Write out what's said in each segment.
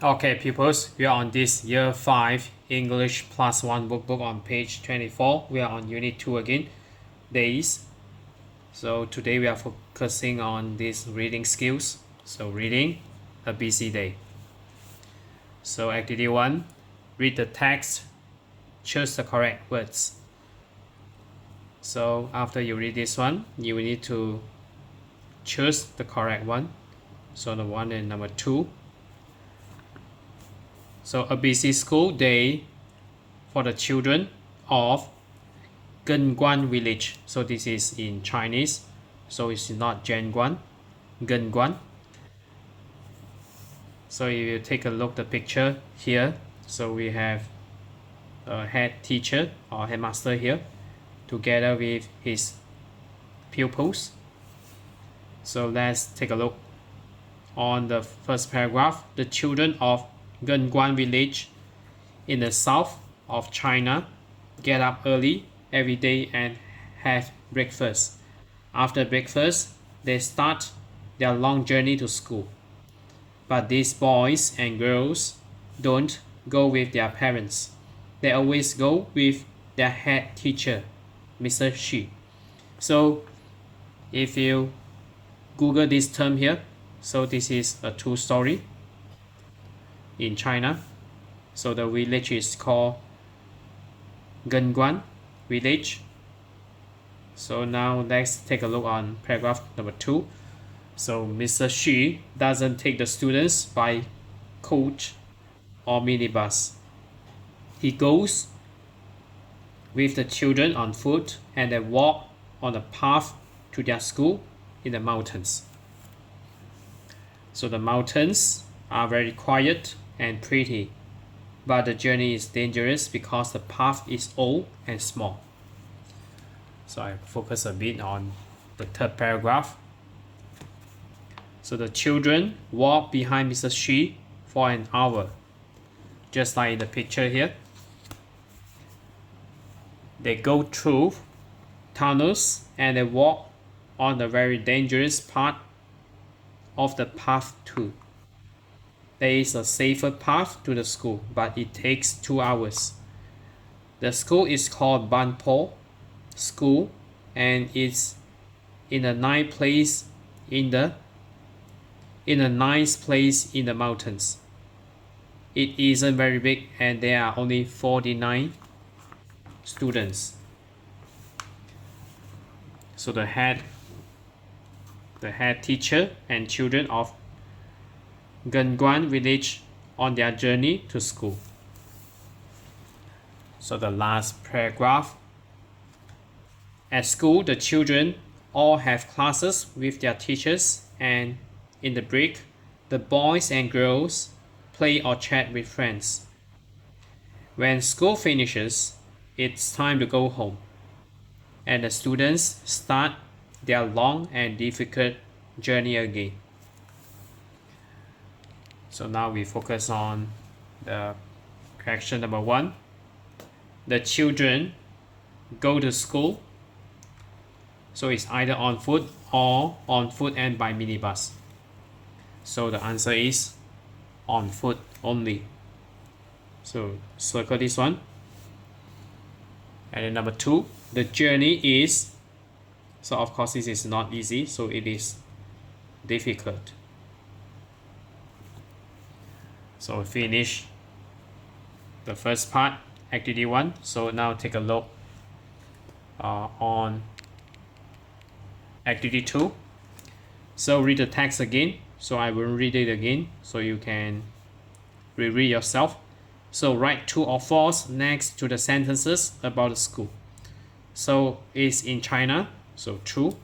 Okay, pupils, we are on this Year 5 English Plus 1 workbook on page 24. We are on Unit 2 again, days. So today we are focusing on these reading skills. So reading, a busy day. So activity 1, read the text, choose the correct words. So after you read this one, you will need to choose the correct one. So the one and number 2. So a busy school day for the children of Genguan village. So this is in Chinese. So it's not Genguan, Genguan. So if you take a look at the picture here, so we have a head teacher or headmaster here together with his pupils. So let's take a look on the first paragraph. The children of Genguan village in the south of China get up early every day and have breakfast. After breakfast, they start their long journey to school. But these boys and girls don't go with their parents. They always go with their head teacher, Mr. Xu. So if you Google this term here, so this is a true story in China. So the village is called Genguan village. So now let's take a look on paragraph number 2. So Mr. Xu doesn't take the students by coach or minibus. He goes with the children on foot and they walk on the path to their school in the mountains. So the mountains are very quiet and pretty, but the journey is dangerous because the path is old and small. So I focus a bit on the third paragraph. So the children walk behind Mr. Xu for an hour, just like in the picture here. They go through tunnels and they walk on the very dangerous part of the path too. There is a safer path to the school, but it takes 2 hours. The school is called Banpo School and it's in a nice place in the mountains. It isn't very big and there are only 49 students. So the head teacher and children of Genguan village on their journey to school. So the last paragraph. At school, the children all have classes with their teachers, and in the break, the boys and girls play or chat with friends. When school finishes, it's time to go home, and the students start their long and difficult journey again. So now we focus on the correction number 1. The children go to school. So it's either on foot or on foot and by minibus. So the answer is on foot only. So circle this one. And then number 2, the journey is, so of course this is not easy, so it is difficult. So we finish the first part, activity 1. So now take a look on activity 2. So read the text again. So I will read it again so you can reread yourself. So write true or false next to the sentences about the school. So it's in China, so true.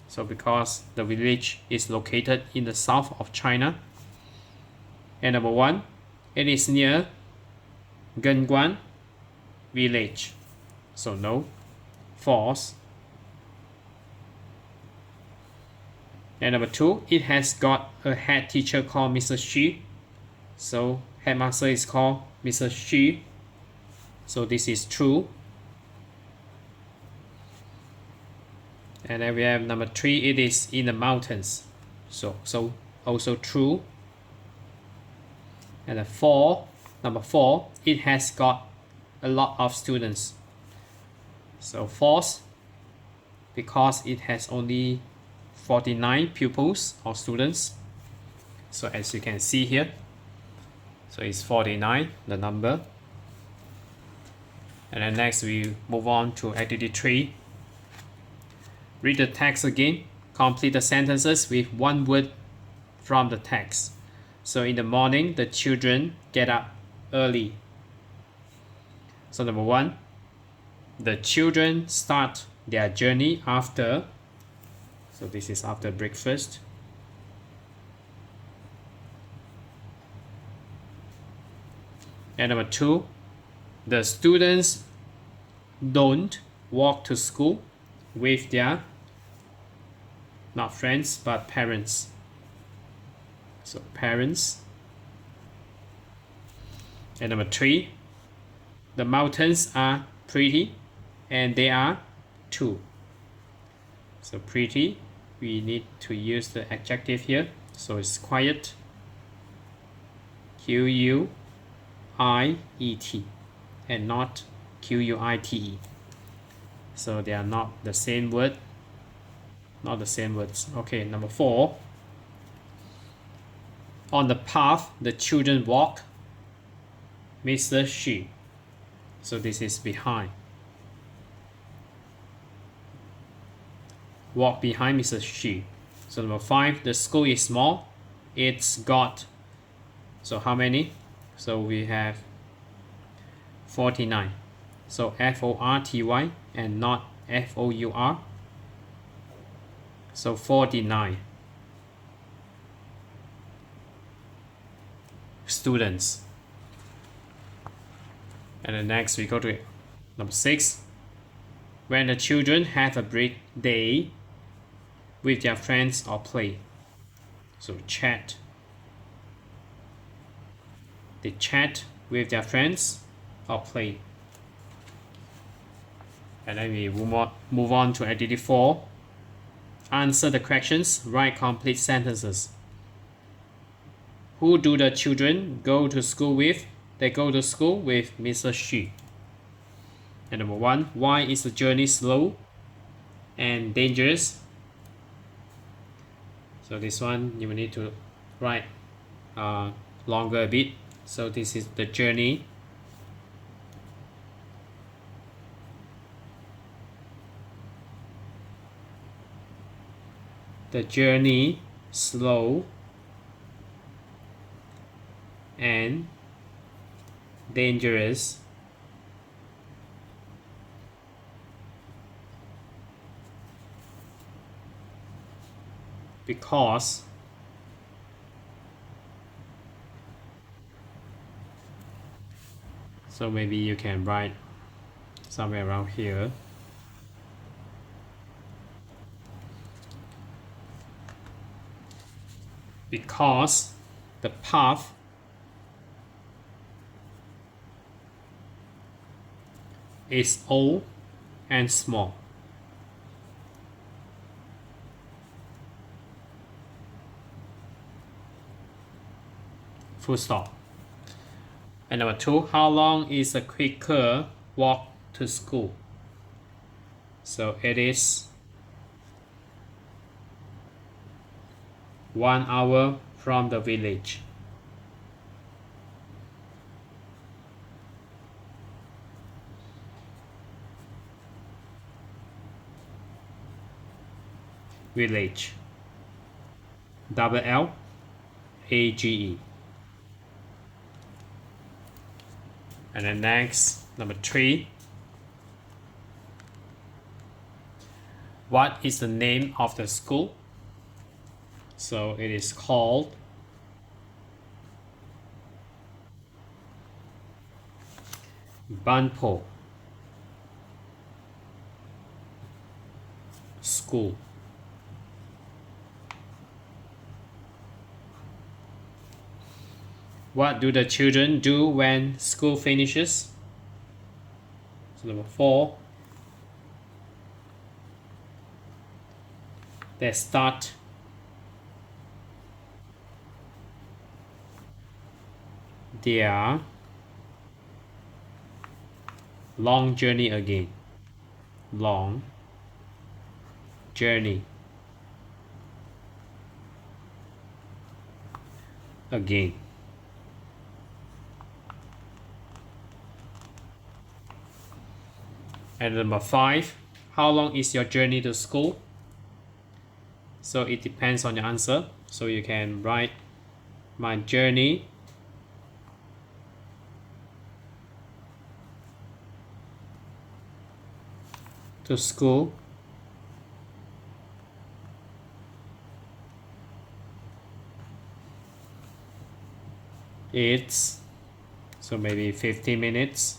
So because the village is located in the south of China. And number 1, it is near Genguan village. So no. False. And number 2, it has got a head teacher called Mr. Xu. So headmaster is called Mr. Xu. So this is true. And then we have number 3, it is in the mountains. So also true. And the number 4, it has got a lot of students. So false, because it has only 49 pupils or students. So as you can see here, so it's 49, the number. And then next we move on to activity 3. Read the text again. Complete the sentences with one word from the text. So in the morning, the children get up early. So number 1, the children start their journey after, so this is after breakfast. And number 2, the students don't walk to school with their, not friends, but parents. So parents. And number 3, the mountains are pretty and they are too. So pretty, we need to use the adjective here. So it's quiet. Q-U-I-E-T and not Q-U-I-T-E. So they are not the same word. Not the same words. Okay, number 4. On the path, the children walk. Mr. Xu. So this is behind. Walk behind Mr. Xu. So number 5, the school is small. It's got, so how many? So we have 49. So F-O-R-T-Y and not F-O-U-R. So 49 students. And then next we go to number 6. When the children have a break, they with their friends or play. So chat. They chat with their friends or play. And then we move on to activity 4. Answer the questions, write complete sentences. Who do the children go to school with? They go to school with Mr. Xu. And number 1, why is the journey slow and dangerous? So this one you will need to write longer a bit. So this is the journey. The journey slow and dangerous because so maybe you can write somewhere around here. Because the path is old and small. Full stop. And number 2, how long is a quicker walk to school? So it is 1 hour from the village. Village. Double L A G E. And then next, number 3. What is the name of the school? So it is called Banpo School. What do the children do when school finishes? So number 4. They start their long journey again. Long journey again. And number 5, how long is your journey to school? So it depends on your answer. So you can write my journey to school it's so maybe 15 minutes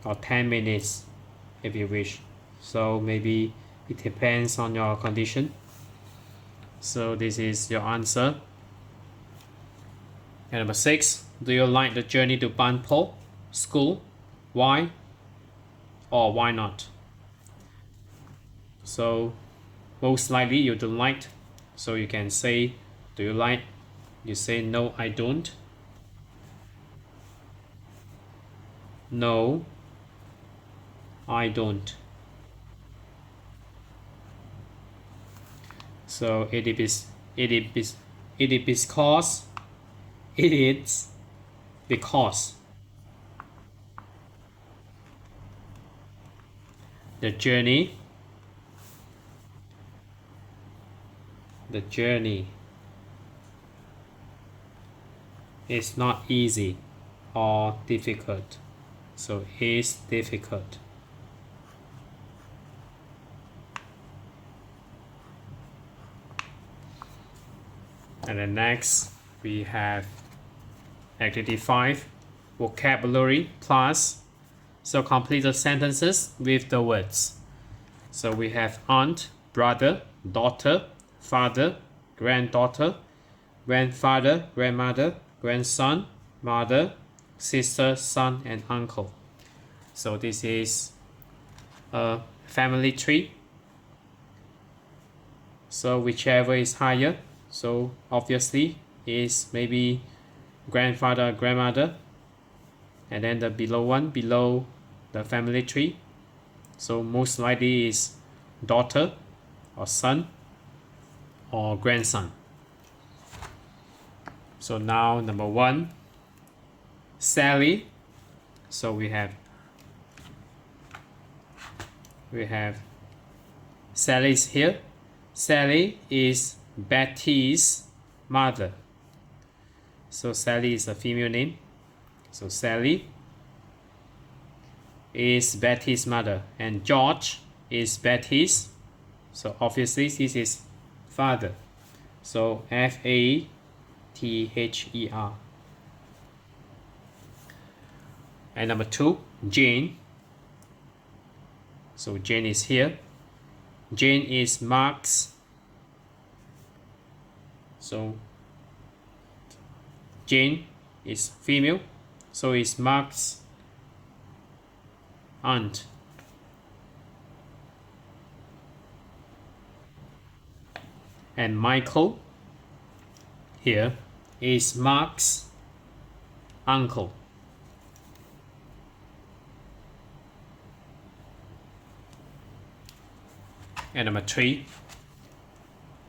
or 10 minutes if you wish. So maybe it depends on your condition. So this is your answer. And number 6, do you like the journey to Banpo school? Why or why not? So most likely you don't like. So you can say, do you like? You say, no, I don't. No, I don't. So it is because it is because the journey is not easy or difficult. So it's difficult. And then next we have activity 5, vocabulary plus. So complete the sentences with the words. So we have aunt, brother, daughter, father, granddaughter, grandfather, grandmother, grandson, mother, sister, son, and uncle. So this is a family tree. So whichever is higher, so obviously is maybe grandfather, grandmother, and then the below one, below the family tree. So most likely is daughter or son or grandson. So now number 1, Sally. So we have Sally's here. Sally is Betty's mother. So Sally is a female name. So Sally is Betty's mother, and George is Betty's. So obviously this is father. So Father. And number 2, Jane. So Jane is here. Jane is Mark's. So Jane is female. So is Mark's aunt. And Michael here is Mark's uncle. And number 3,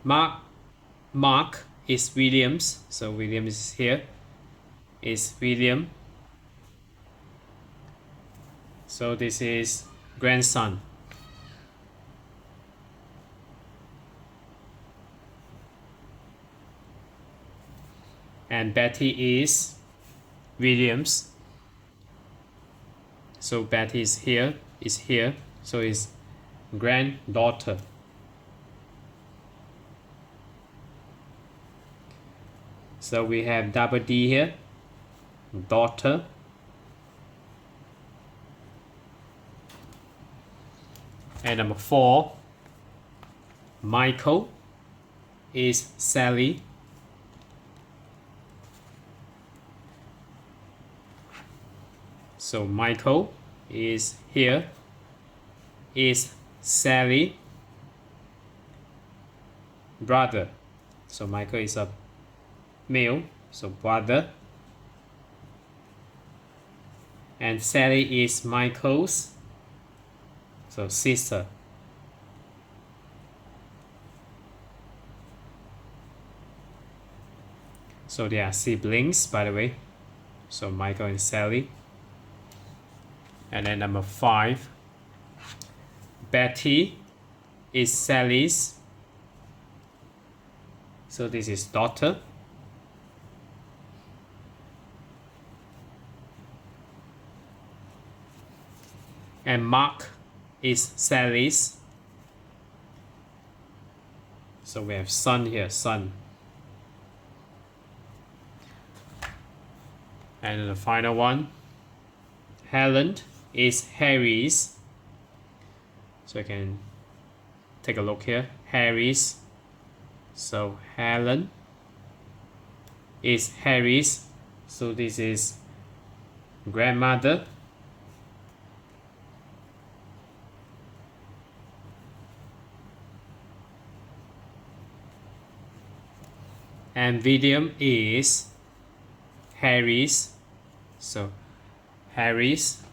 Mark is William's. So William is here. Is William. So this is grandson. And Betty is William's. So Betty is here. So is granddaughter. So we have double D here, daughter. And number 4, Michael is Sally. So Michael is here, is Sally brother. So Michael is a male, so brother. And Sally is Michael's, so sister. So they are siblings, by the way. So Michael and Sally. And then number 5, Betty is Sally's, so this is daughter. And Mark is Sally's, so we have son here, son. And the final one, Helen is Harry's, so you can take a look here, Harry's. So Helen is Harry's, so this is grandmother. And William is Harry's, so Harry's.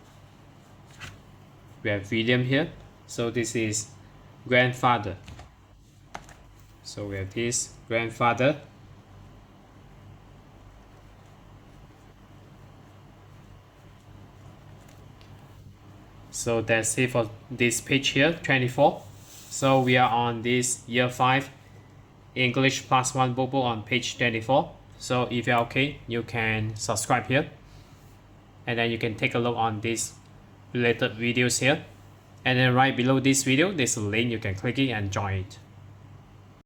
We have William here, so this is grandfather. So we have his grandfather. So that's it for this page here, 24. So we are on this year 5 English plus 1 book on page 24. So if you're okay, you can subscribe here. And then you can take a look on these related videos here. And then right below this video, there's a link, you can click it and join it.